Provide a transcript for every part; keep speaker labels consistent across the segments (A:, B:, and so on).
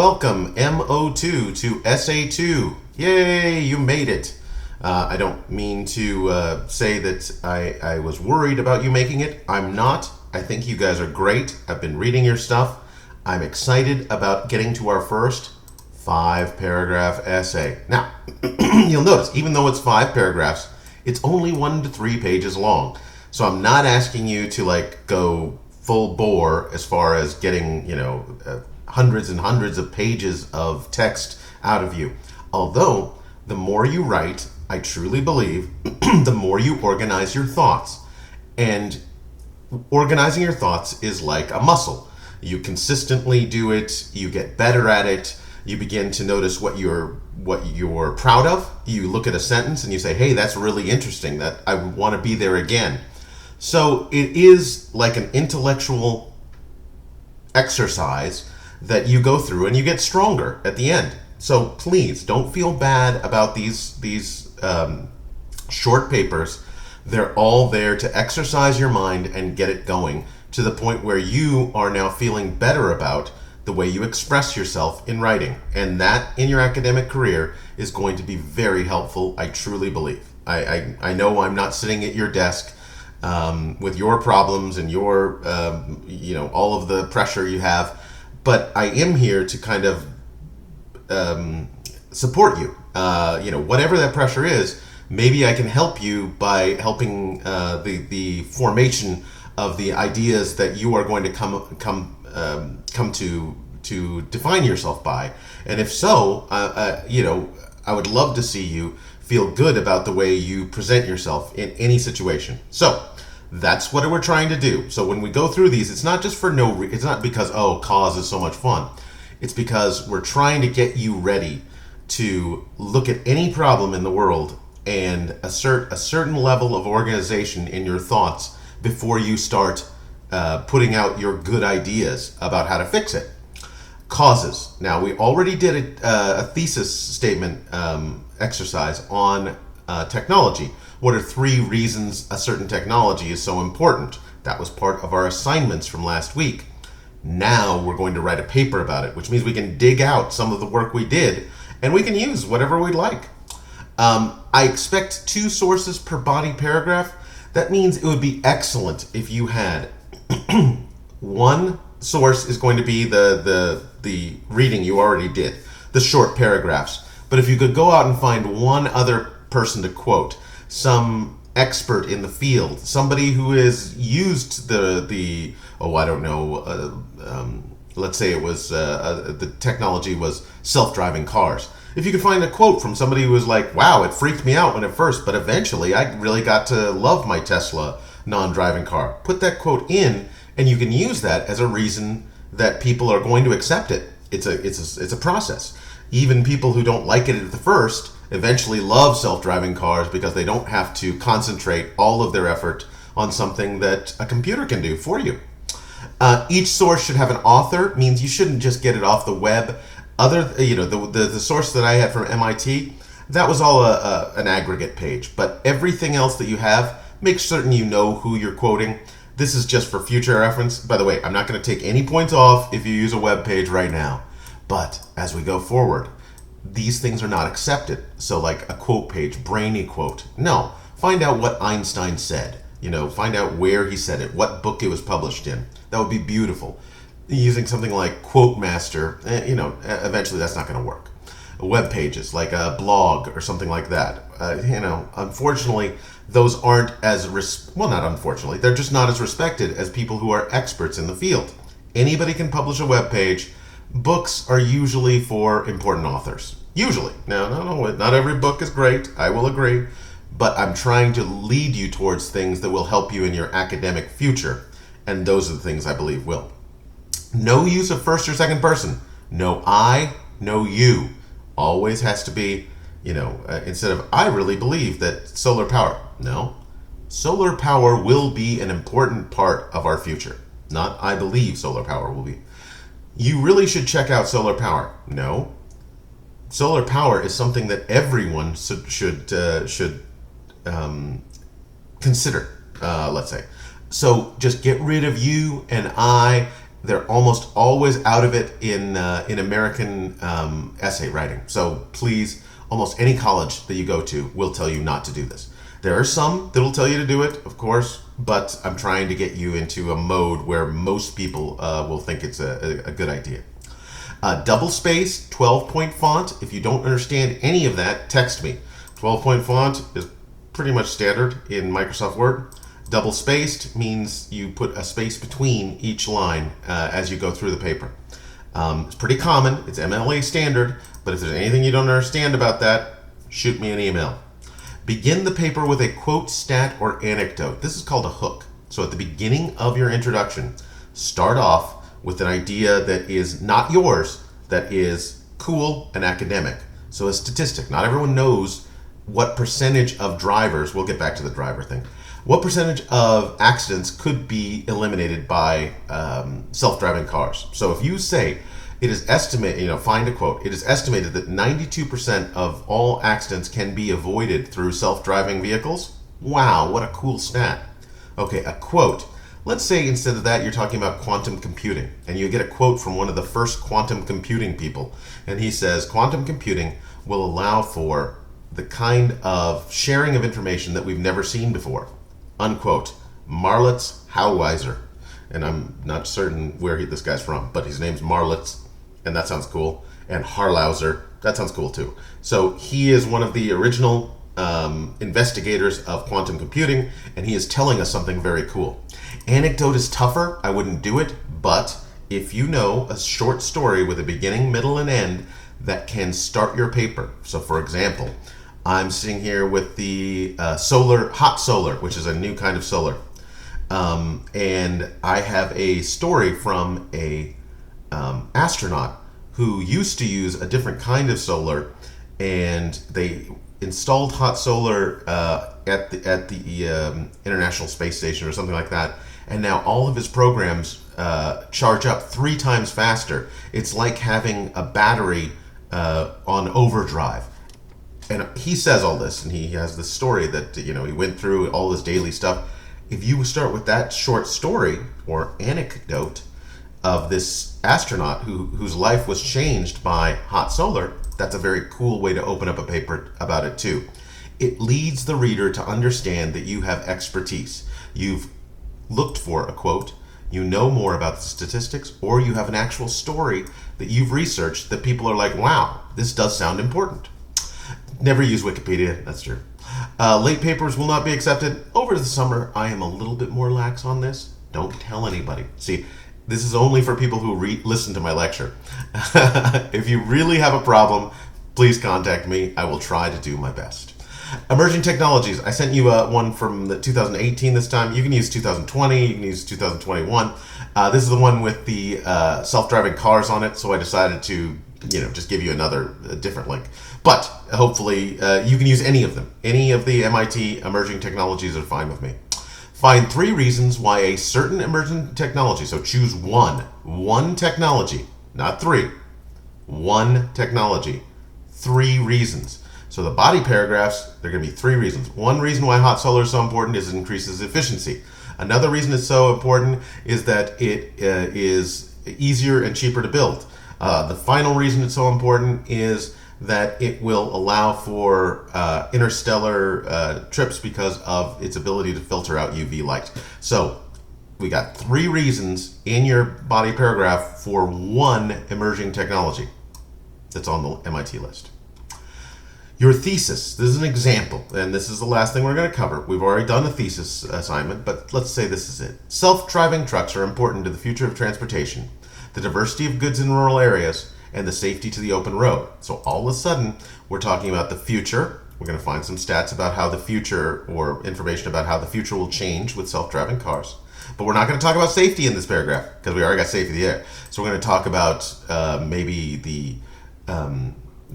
A: Welcome, MO2 to SA2. Yay, you made it. I don't mean to say that I was worried about you making it. I'm not. I think you guys are great. I've been reading your stuff. I'm excited about getting to our first 5-paragraph essay. Now, you'll notice, even though it's 5 paragraphs, it's only 1 to 3 pages long. So I'm not asking you to go full bore as far as getting, hundreds and hundreds of pages of text out of you. Although, the more you write, I truly believe, the more you organize your thoughts. And organizing your thoughts is like a muscle. You consistently do it, you get better at it, you begin to notice what you're proud of. You look at a sentence and you say, hey, that's really interesting, that I want to be there again. So it is like an intellectual exercise that you go through and you get stronger at the end. So please don't feel bad about these short papers. They're all there to exercise your mind and get it going to the point where you are now feeling better about the way you express yourself in writing. And that in your academic career is going to be very helpful, I truly believe. I know I'm not sitting at your desk with your problems and your, all of the pressure you have, but I am here to kind of support you. Whatever that pressure is, maybe I can help you by helping the formation of the ideas that you are going to come to define yourself by. And if so, I would love to see you feel good about the way you present yourself in any situation. So that's what we're trying to do. So when we go through these, it's not just for it's not because, cause is so much fun. It's because we're trying to get you ready to look at any problem in the world and assert a certain level of organization in your thoughts before you start putting out your good ideas about how to fix it. Causes. Now, we already did a thesis statement exercise on technology. What are 3 reasons a certain technology is so important? That was part of our assignments from last week. Now we're going to write a paper about it, which means we can dig out some of the work we did and we can use whatever we'd like. I expect 2 sources per body paragraph. That means it would be excellent if you had one source is going to be the reading you already did, the short paragraphs. But if you could go out and find one other person to quote, some expert in the field, somebody who has used let's say it was the technology was self-driving cars. If you could find a quote from somebody who was like, wow, it freaked me out when at first, but eventually I really got to love my Tesla non-driving car. Put that quote in, and you can use that as a reason that people are going to accept it. It's a process. Even people who don't like it at the first eventually love self-driving cars because they don't have to concentrate all of their effort on something that a computer can do for you. Each source should have an author. Means you shouldn't just get it off the web. The source that I had from MIT, that was all an aggregate page. But everything else that you have, make certain you know who you're quoting. This is just for future reference. By the way, I'm not going to take any points off if you use a web page right now. But as we go forward, these things are not accepted. So like a quote page, brainy quote. No, find out what Einstein said. Find out where he said it, what book it was published in. That would be beautiful. Using something like Quote Master, eventually that's not going to work. Web pages, like a blog or something like that. Unfortunately, those aren't not unfortunately, they're just not as respected as people who are experts in the field. Anybody can publish a web page. Books are usually for important authors. Usually. Now, not every book is great, I will agree, but I'm trying to lead you towards things that will help you in your academic future, and those are the things I believe will. No use of first or second person. No I, no you. Always has to be, instead of I really believe that solar power. No. Solar power will be an important part of our future. Not I believe solar power will be. You really should check out solar power. No. Solar power is something that everyone should consider, let's say. So just get rid of you and I they're almost always out of it in American essay writing. So please, almost any college that you go to will tell you not to do this. There are some that will tell you to do it, of course, but I'm trying to get you into a mode where most people will think it's a good idea. Double space, 12-point font. If you don't understand any of that, text me. 12-point font is pretty much standard in Microsoft Word. Double spaced means you put a space between each line as you go through the paper. It's pretty common. It's MLA standard, but if there's anything you don't understand about that, shoot me an email. Begin the paper with a quote, stat, or anecdote. This is called a hook. So at the beginning of your introduction, start off with an idea that is not yours, that is cool and academic. So a statistic. Not everyone knows what percentage of drivers, we'll get back to the driver thing, what percentage of accidents could be eliminated by self-driving cars. So if you say, it is estimated, find a quote, it is estimated that 92% of all accidents can be avoided through self-driving vehicles. Wow, what a cool stat. Okay, a quote. Let's say instead of that, you're talking about quantum computing, and you get a quote from one of the first quantum computing people, and he says, quantum computing will allow for the kind of sharing of information that we've never seen before. Unquote. Marlitz Hauweiser. And I'm not certain where this guy's from, but his name's Marlitz, and that sounds cool. And Harlauser, that sounds cool too. So he is one of the original investigators of quantum computing, and he is telling us something very cool. Anecdote is tougher. I wouldn't do it, but if you know a short story with a beginning, middle, and end that can start your paper. So for example, I'm sitting here with the hot solar, which is a new kind of solar. And I have a story from a astronaut who used to use a different kind of solar, and they installed hot solar at the International Space Station or something like that, and now all of his programs charge up 3 times faster. It's like having a battery on overdrive. And he says all this, and he has this story that he went through all this daily stuff. If you start with that short story or anecdote of this astronaut whose life was changed by hot solar, that's a very cool way to open up a paper about it too. It leads the reader to understand that you have expertise. You've looked for a quote, you know more about the statistics, or you have an actual story that you've researched that people are like, wow, this does sound important. Never use Wikipedia, that's true. Late papers will not be accepted. Over the summer, I am a little bit more lax on this. Don't tell anybody. See, this is only for people who listen to my lecture. If you really have a problem, please contact me. I will try to do my best. Emerging technologies. I sent you one from the 2018 this time. You can use 2020. You can use 2021. This is the one with the self-driving cars on it, so I decided to just give you a different link. But hopefully you can use any of them. Any of the MIT emerging technologies are fine with me. Find 3 reasons why a certain emerging technology, so choose one technology, not 3, one technology, 3 reasons. So the body paragraphs, they're going to be 3 reasons. One reason why hot solar is so important is it increases efficiency. Another reason it's so important is that it is easier and cheaper to build. The final reason it's so important is that it will allow for interstellar trips because of its ability to filter out UV light. So we got 3 reasons in your body paragraph for one emerging technology that's on the MIT list. Your thesis. This is an example, and this is the last thing we're going to cover. We've already done a thesis assignment, but let's say this is it. Self-driving trucks are important to the future of transportation, the diversity of goods in rural areas, and the safety to the open road. So all of a sudden, we're talking about the future. We're going to find some stats about how the future, or information about how the future will change with self-driving cars. But we're not going to talk about safety in this paragraph, because we already got safety there. So we're going to talk about maybe the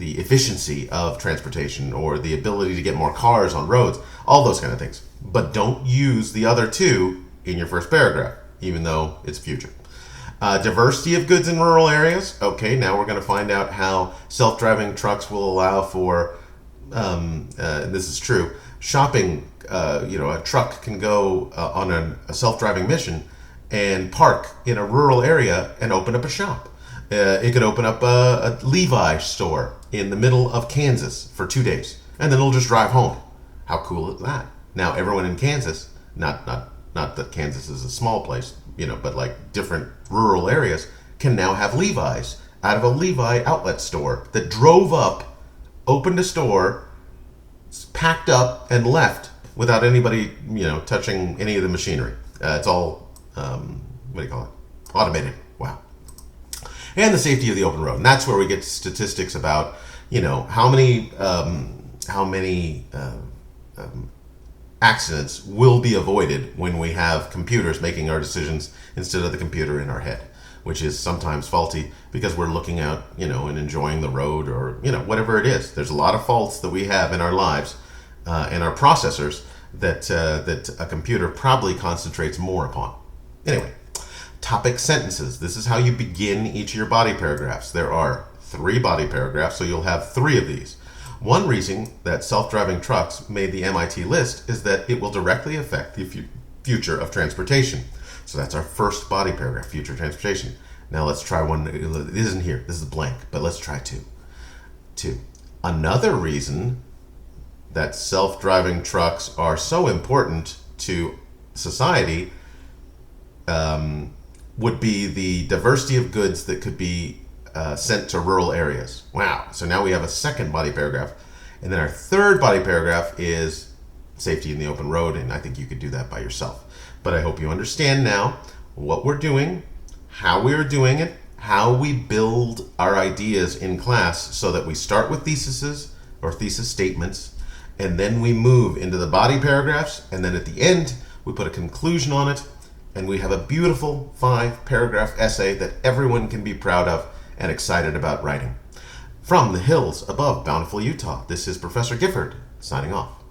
A: efficiency of transportation, or the ability to get more cars on roads, all those kind of things. But don't use the other 2 in your first paragraph, even though it's future. Diversity of goods in rural areas. Okay, now we're going to find out how self-driving trucks will allow for, this is true, shopping. A truck can go on a self-driving mission and park in a rural area and open up a shop. It could open up a Levi store in the middle of Kansas for 2 days, and then it'll just drive home. How cool is that? Now everyone in Kansas, not that Kansas is a small place, but like different rural areas, can now have Levi's out of a Levi outlet store that drove up, opened a store, packed up, and left without anybody, touching any of the machinery. It's all, automated. Wow. And the safety of the open road. And that's where we get statistics about, how many accidents will be avoided when we have computers making our decisions instead of the computer in our head, which is sometimes faulty because we're looking out, and enjoying the road or, whatever it is. There's a lot of faults that we have in our lives and our processors that a computer probably concentrates more upon. Anyway, topic sentences. This is how you begin each of your body paragraphs. There are 3 body paragraphs, so you'll have 3 of these. One reason that self-driving trucks made the MIT list is that it will directly affect the future of transportation. So that's our first body paragraph, future transportation. Now let's try one. It isn't here. This is blank, but let's try 2. Another reason that self-driving trucks are so important to society would be the diversity of goods that could be sent to rural areas. Wow. So now we have a second body paragraph. And then our third body paragraph is safety in the open road. And I think you could do that by yourself. But I hope you understand now what we're doing, how we're doing it, how we build our ideas in class so that we start with theses or thesis statements, and then we move into the body paragraphs. And then at the end, we put a conclusion on it. And we have a beautiful 5-paragraph essay that everyone can be proud of and excited about writing. From the hills above Bountiful, Utah, this is Professor Gifford signing off.